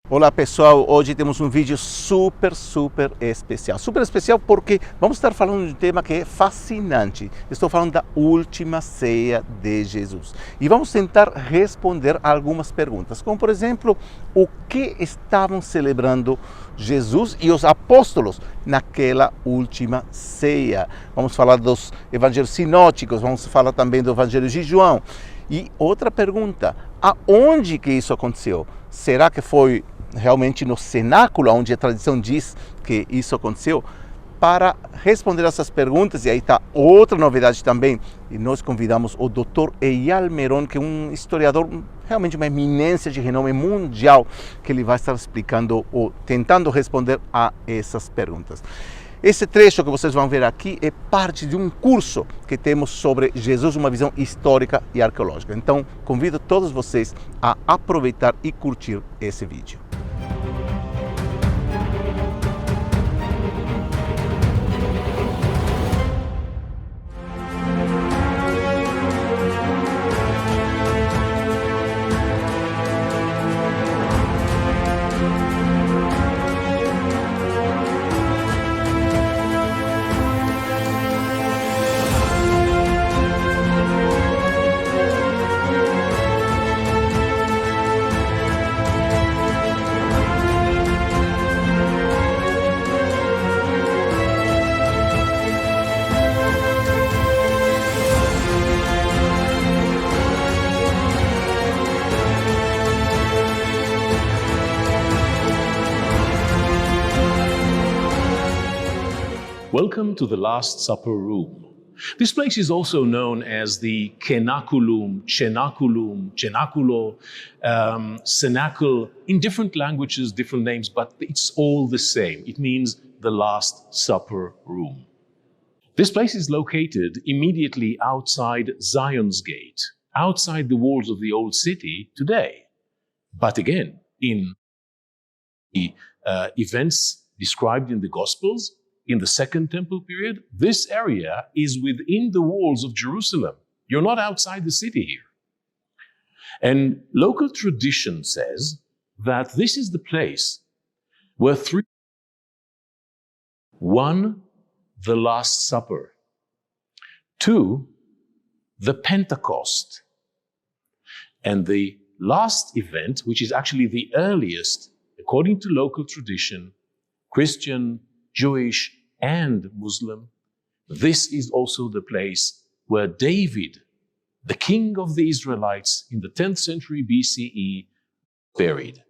Olá pessoal, hoje temos um vídeo super especial. Super especial porque vamos estar falando de um tema que é fascinante. Estou falando da Última Ceia de Jesus. E vamos tentar responder algumas perguntas, como por exemplo, o que estavam celebrando Jesus e os apóstolos naquela Última Ceia. Vamos falar dos evangelhos sinóticos, vamos falar também do evangelho de João. E outra pergunta, aonde que isso aconteceu? Será que foi realmente no cenáculo, onde a tradição diz que isso aconteceu? Para responder essas perguntas, e aí está outra novidade também, e nós convidamos o Dr. Eyal Meiron, que é um historiador, realmente uma eminência de renome mundial, que ele vai estar explicando ou tentando responder a essas perguntas. Esse trecho que vocês vão ver aqui é parte de um curso que temos sobre Jesus, uma visão histórica e arqueológica. Então, convido todos vocês a aproveitar e curtir esse vídeo. Welcome to the Last Supper room. This place is also known as the cenaculum, cenaculo, cenacle, in different languages, different names, but it's all the same. It means the Last Supper room. This place is located immediately outside Zion's Gate, outside the walls of the old city today. But again, in the events described in the Gospels, in the Second Temple period, this area is within the walls of Jerusalem. You're not outside the city here. And local tradition says that this is the place where one, the Last Supper, two, the Pentecost, and the last event, which is actually the earliest, according to local tradition, Christian, Jewish, and Muslim, this is also the place where David, the king of the Israelites in the 10th century BCE, buried.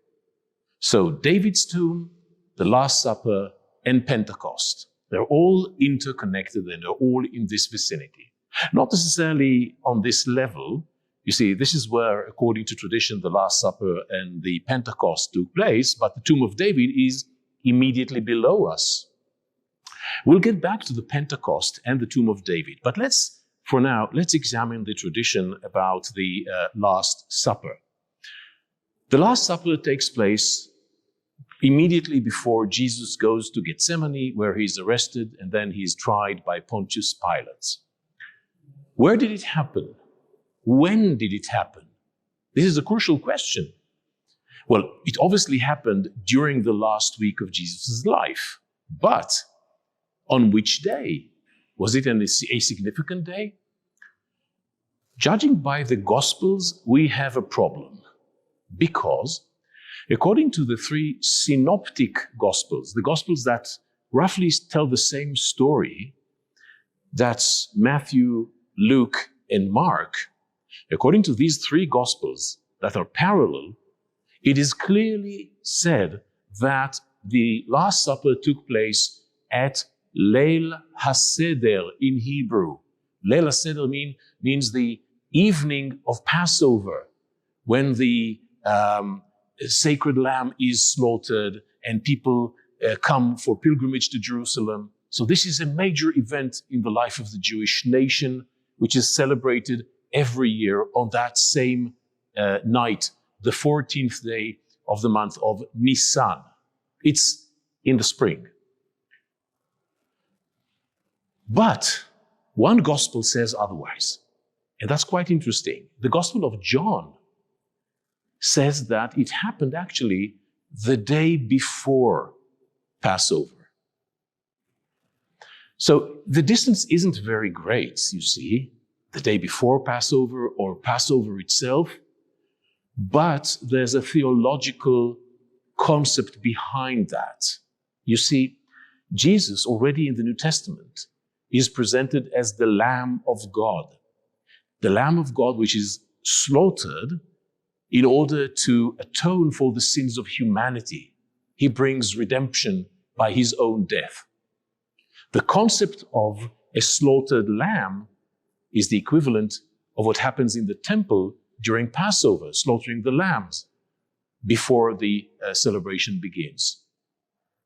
So David's tomb, the Last Supper, and Pentecost, they're all interconnected and they're all in this vicinity. Not necessarily on this level. You see, this is where, according to tradition, the Last Supper and the Pentecost took place, but the tomb of David is immediately below us. We'll get back to the Pentecost and the tomb of David, but for now, let's examine the tradition about the Last Supper. The Last Supper takes place immediately before Jesus goes to Gethsemane, where he's arrested and then he's tried by Pontius Pilate. Where did it happen? When did it happen? This is a crucial question. Well, it obviously happened during the last week of Jesus' life, but on which day? Was it a significant day? Judging by the Gospels, we have a problem, because according to the three synoptic Gospels, the Gospels that roughly tell the same story, that's Matthew, Luke, and Mark, according to these three Gospels that are parallel, it is clearly said that the Last Supper took place at Leil HaSeder in Hebrew. Leil HaSeder means the evening of Passover, when the sacred lamb is slaughtered and people come for pilgrimage to Jerusalem. So this is a major event in the life of the Jewish nation, which is celebrated every year on that same night, the 14th day of the month of Nisan. It's in the spring. But one gospel says otherwise, and that's quite interesting. The Gospel of John says that it happened actually the day before Passover. So the distance isn't very great, you see, the day before Passover or Passover itself, but there's a theological concept behind that. You see, Jesus, already in the New Testament, is presented as the Lamb of God. The Lamb of God which is slaughtered in order to atone for the sins of humanity. He brings redemption by his own death. The concept of a slaughtered lamb is the equivalent of what happens in the temple during Passover, slaughtering the lambs before the celebration begins.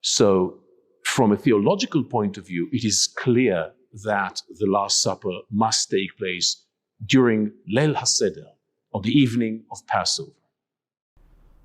So, from a theological point of view, it is clear that the Last Supper must take place during Leil HaSeder, on the evening of Passover.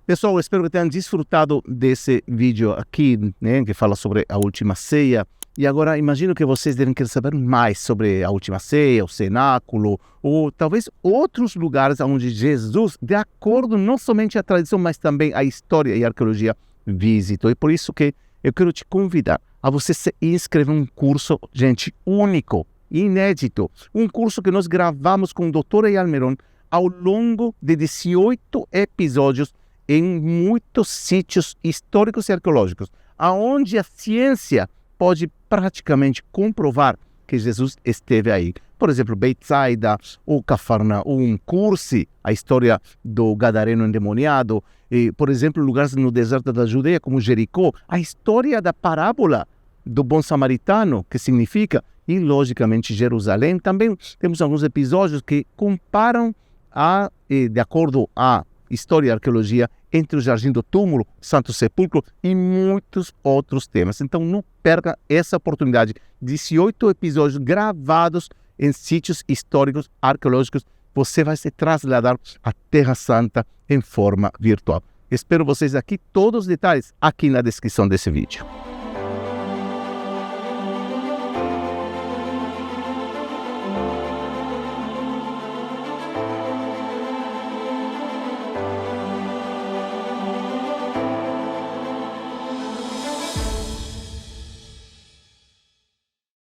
Pessoal, espero que tenham desfrutado desse vídeo aqui, né, que fala sobre a Última Ceia. E agora imagino que vocês devem querer saber mais sobre a Última Ceia, o cenáculo, ou talvez outros lugares onde Jesus, de acordo não somente à tradição, mas também à história e à arqueologia, visitou. E por isso que eu quero te convidar a você se inscrever em um curso, gente, único, inédito. Um curso que nós gravamos com o Dr. Eyal Meiron ao longo de 18 episódios em muitos sítios históricos e arqueológicos, aonde a ciência pode praticamente comprovar que Jesus esteve aí. Por exemplo, Betsaida, ou Cafarnaum, Cursi, a história do gadareno endemoniado, e, por exemplo, lugares no deserto da Judeia, como Jericó, a história da parábola do bom samaritano, que significa, e logicamente Jerusalém. Também temos alguns episódios que comparam, de acordo à história e arqueologia, entre o Jardim do Túmulo, Santo Sepulcro e muitos outros temas. Então não perca essa oportunidade. 18 episódios gravados em sítios históricos, arqueológicos. Você vai se trasladar à Terra Santa em forma virtual. Espero vocês aqui, todos os detalhes aqui na descrição desse vídeo.